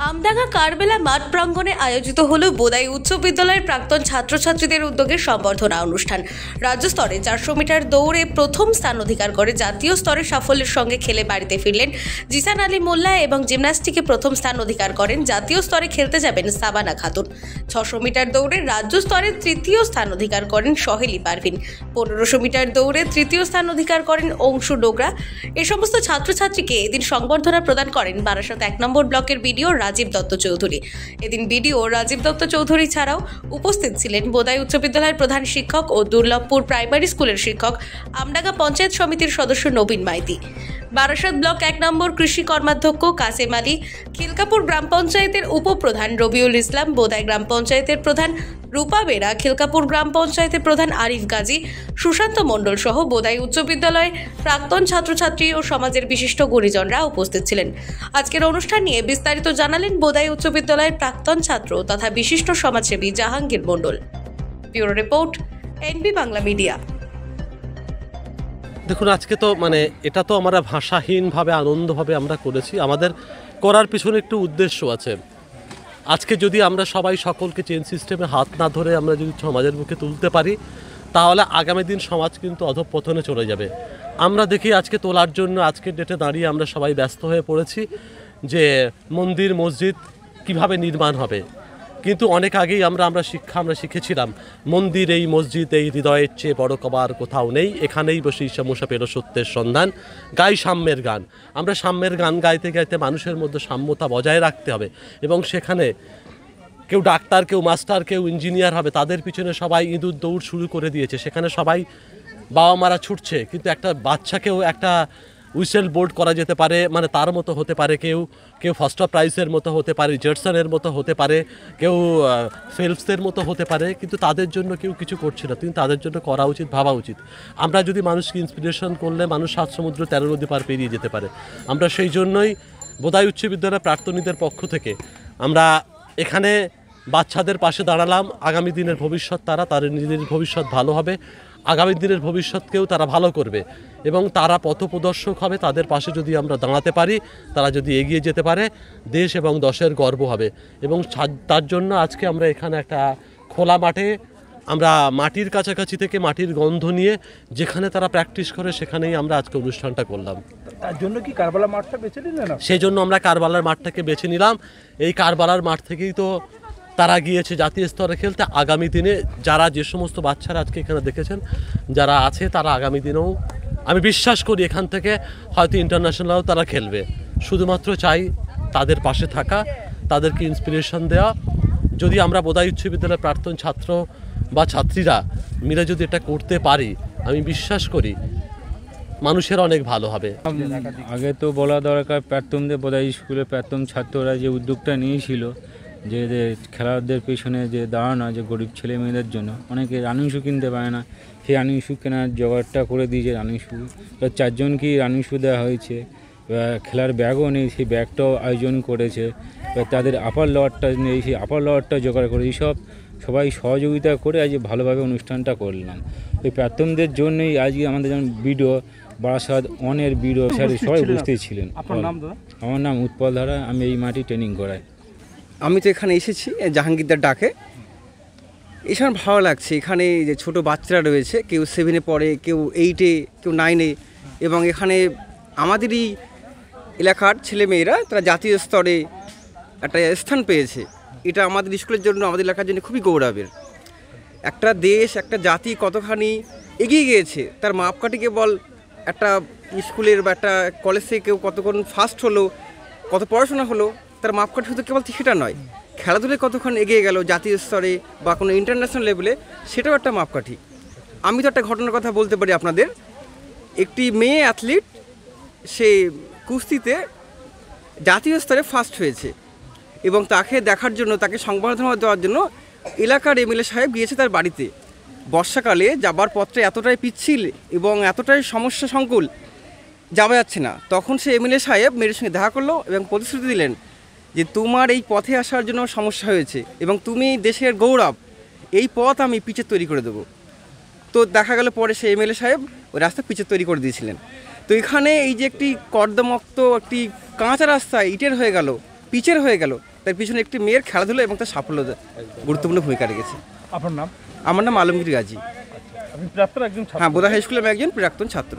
আমডাঙ্গা কারবেলা মাঠ প্রাঙ্গণে আয়োজিত হলো বোদাই উচ্চ বিদ্যালয়ের প্রাক্তন ছাত্রছাত্রীদের উদ্যোগে সংবর্ধনা অনুষ্ঠান। রাজ্য স্তরে 400 মিটার দৌড়ে প্রথম স্থান অধিকার করে জাতীয় স্তরে সাফল্যের সঙ্গে খেলে বাড়িতে ফিরলেন জিসান আলী মোল্লা এবং জিমন্যাস্টিকে প্রথম স্থান অধিকার করেন জাতীয় স্তরে খেলতে যাবেন সাবানা খাতুন। 600 মিটার দৌড়ে রাজ্য স্তরে তৃতীয় স্থান অধিকার করেন সহেলি পারভিন। 1500 মিটার দৌড়ে তৃতীয় স্থান অধিকার করেন অংশু ডোগরা। এই সমস্ত ছাত্রছাত্রীকে এদিন সংবর্ধনা প্রদান করেন বারাসাত 1 নম্বর ব্লকের বিডিও রাজীব দত্ত চৌধুরী। এদিন বিডিও রাজীব দত্ত চৌধুরী ছাড়াও উপস্থিত ছিলেন বোদাই উচ্চ বিদ্যালয়ের প্রধান শিক্ষক ও দুর্লভপুর প্রাইমারি স্কুলের শিক্ষক, আমডাঙ্গা পঞ্চায়েত সমিতির সদস্য নবীন মাইতি, বারাসাত ব্লক 1 নম্বর কৃষি কর্মাধ্যক্ষ কাসেম আলী, খিলকাপুর গ্রাম পঞ্চায়েতের উপপ্রধান রবিউল ইসলাম, বোদাই গ্রাম পঞ্চায়েতের প্রধান রূপা বেরা, খিলকাপুর গ্রাম পঞ্চায়েতের প্রধান আরিফ গাজী, সুশান্ত মণ্ডল সহ বোদাই উচ্চ বিদ্যালয়ের প্রাক্তন ছাত্রছাত্রী ও সমাজের বিশিষ্ট গুণীজনরা উপস্থিত ছিলেন। আজকের অনুষ্ঠান নিয়ে বিস্তারিত জানালেন বোদাই উচ্চ বিদ্যালয়ের প্রাক্তন ছাত্র তথা বিশিষ্ট সমাজসেবী Jahangir Mondal. Bureau report, NB Bangla media. দেখুন, আজকে তো এটা তো আমরা ভাষাহীনভাবে আনন্দভাবে আমরা করেছি। আমাদের করার পিছনে একটু উদ্দেশ্য আছে। আজকে যদি আমরা সবাই সকলকে চেন সিস্টেমে হাত না ধরে আমরা যদি সমাজের মুখে তুলতে পারি, তাহলে আগামী দিন সমাজ কিন্তু অধঃপতনে চলে যাবে। আমরা দেখি আজকে তোলার জন্য আজকের ডেটে দাঁড়িয়ে আমরা সবাই ব্যস্ত হয়ে পড়েছি যে মন্দির মসজিদ কিভাবে নির্মাণ হবে, কিন্তু অনেক আগেই আমরা শিখেছিলাম মন্দির এই মসজিদ এই হৃদয়ের চেয়ে বড় কবার কোথাও নেই, এখানেই বসে ঈশামশা পেল সত্যের সন্ধান, গাই সাম্যের গান। আমরা সাম্যের গান গাইতে গাইতে মানুষের মধ্যে সাম্যতা বজায় রাখতে হবে এবং সেখানে কেউ ডাক্তার, কেউ মাস্টার, কেউ ইঞ্জিনিয়ার হবে, তাদের পিছনে সবাই ইঁদুর দৌড় শুরু করে দিয়েছে। সেখানে সবাই বাবা মারা ছুটছে, কিন্তু একটা বাচ্চাকেও একটা উইসেল বোর্ড করা যেতে পারে, তার মতো হতে পারে, কেউ ফার্স্ট প্রাইজের মতো হতে পারে, জেটসনের মতো হতে পারে, কেউ ফেলপসের মতো হতে পারে, কিন্তু তাদের জন্য কেউ কিছু করছে না। কিন্তু তাদের জন্য করা উচিত, ভাবা উচিত। আমরা যদি মানুষকে ইন্সপিরেশন করলে মানুষ 7 সমুদ্র 13 নদী পার পেরিয়ে যেতে পারে। আমরা সেই জন্যই বোদাই উচ্চ বিদ্যালয়ের প্রাক্তনীদের পক্ষ থেকে আমরা এখানে বাচ্চাদের পাশে দাঁড়ালাম। আগামী দিনের ভবিষ্যৎ তাদের নিজেদের ভবিষ্যৎ ভালো হবে, আগামী দিনের ভবিষ্যৎকেও তারা ভালো করবে এবং তারা পথপ্রদর্শক হবে। তাদের পাশে যদি আমরা দাঁড়াতে পারি, তারা যদি এগিয়ে যেতে পারে, দেশ এবং দশের গর্ব হবে। এবং তার জন্য আজকে আমরা এখানে একটা খোলা মাঠে, আমরা মাটির কাছাকাছি থেকে মাটির গন্ধ নিয়ে যেখানে তারা প্র্যাকটিস করে সেখানেই আমরা আজকে অনুষ্ঠানটা করলাম। তার জন্য কি কারবালার মাঠটা বেছে নিলেন? সেই জন্য আমরা কারবালার মাঠটাকে বেছে নিলাম। এই কারবালার মাঠ থেকেই তো তারা গিয়েছে জাতীয় স্তরে খেলতে। আগামী দিনে যারা যে সমস্ত বাচ্চারা আজকে এখানে দেখেছেন যারা আছে, তারা আগামী দিনেও আমি বিশ্বাস করি এখান থেকে হয়তো ইন্টারন্যাশনালও তারা খেলবে। শুধুমাত্র চাই তাদের পাশে থাকা, তাদেরকে ইন্সপিরেশন দেওয়া। যদি আমরা বোদাই উচ্চ বিদ্যালয়ের প্রাক্তন ছাত্র বা ছাত্রীরা মিলে যদি এটা করতে পারি, আমি বিশ্বাস করি মানুষের অনেক ভালো হবে। আগে তো বলা দরকার, প্রাক্তনদের বোদাই স্কুলের প্রাক্তন ছাত্ররা যে উদ্যোগটা নিয়েছিল যে খেলাদের পেছনে যে দাঁড়ানো, যে গরিব ছেলে মেয়েদের জন্য, অনেকে রানিং শু কিনতে পারে না, সেই রানিং শু কেনার জোগাড়টা করে দিয়েছে। রানিং শু 4 জনকেই রানিং শু দেওয়া হয়েছে। খেলার ব্যাগও নেই, সেই ব্যাগটাও আয়োজন করেছে। তাদের আপার লোয়ারটা নেই, সেই আপার লোয়ারটা জোগাড় করে এইসব সবাই সহযোগিতা করে আজ ভালোভাবে অনুষ্ঠানটা করলাম। ওই প্রাক্তনদের জন্যই আজকে আমাদের যেমন বিডিও বারাসাত অনের বিডিও স্যার সবাই বুঝতেই ছিলেন। আমার নাম উৎপল ধারা, আমি এই মাটি ট্রেনিং করাই। আমি তো এখানে এসেছি জাহাঙ্গীরদার ডাকে। এখানে ভালো লাগছে। এখানে যে ছোটো বাচ্চারা রয়েছে, কেউ 7-এ পড়ে, কেউ 8-এ, কেউ 9-এ, এবং এখানে আমাদেরই এলাকার ছেলেমেয়েরা তারা জাতীয় স্তরে একটা স্থান পেয়েছে। এটা আমাদের স্কুলের জন্য, আমাদের এলাকার জন্য খুবই গৌরবের। একটা দেশ, একটা জাতি কতখানি এগিয়ে গিয়েছে তার মাপকাঠি কেবল একটা স্কুলের বা একটা কলেজ থেকে কেউ কতক্ষণ ফার্স্ট হলো, কত পড়াশোনা হলো, তার মাপকাঠি শুধু কেবল সেটা নয়, খেলাধুলায় কতক্ষণ এগিয়ে গেল জাতীয় স্তরে বা কোনো ইন্টারন্যাশনাল লেভেলে, সেটাও একটা মাপকাঠি। আমি তো একটা ঘটনার কথা বলতে পারি আপনাদের। একটি মেয়ে অ্যাথলিট, সে কুস্তিতে জাতীয় স্তরে ফার্স্ট হয়েছে এবং তাকে দেখার জন্য, তাকে সংবর্ধনা দেওয়ার জন্য এলাকার এমএলএ সাহেব গিয়েছে তার বাড়িতে। বর্ষাকালে যাবার পথটা এতটাই পিচ্ছিল এবং এতটাই সমস্যা সংকুল, যাওয়া যাচ্ছে না। তখন সে এমএলএ সাহেব মেয়ের সঙ্গে দেখা করলো এবং প্রতিশ্রুতি দিলেন যে তোমার এই পথে আসার জন্য সমস্যা হয়েছে এবং তুমি দেশের গৌরব, এই পথ আমি পিচের তৈরি করে দেবো। তো দেখা গেল পরে সে এমএলএ সাহেব ওই রাস্তা পিচের তৈরি করে দিয়েছিলেন। তো এখানে এই যে একটি কর্দমুক্ত একটি কাঁচা রাস্তা ইটের হয়ে গেল, পিচের হয়ে গেল, তার পিছনে একটি মেয়ের খেলাধুলা এবং তার সাফল্য গুরুত্বপূর্ণ ভূমিকা রেখেছে। আপনার নাম? আমার নাম আলমগীর গাজী। আপনি প্রাক্তন একজন ছাত্র? হ্যাঁ, বোদা হাই স্কুলের আমি একজন প্রাক্তন ছাত্র।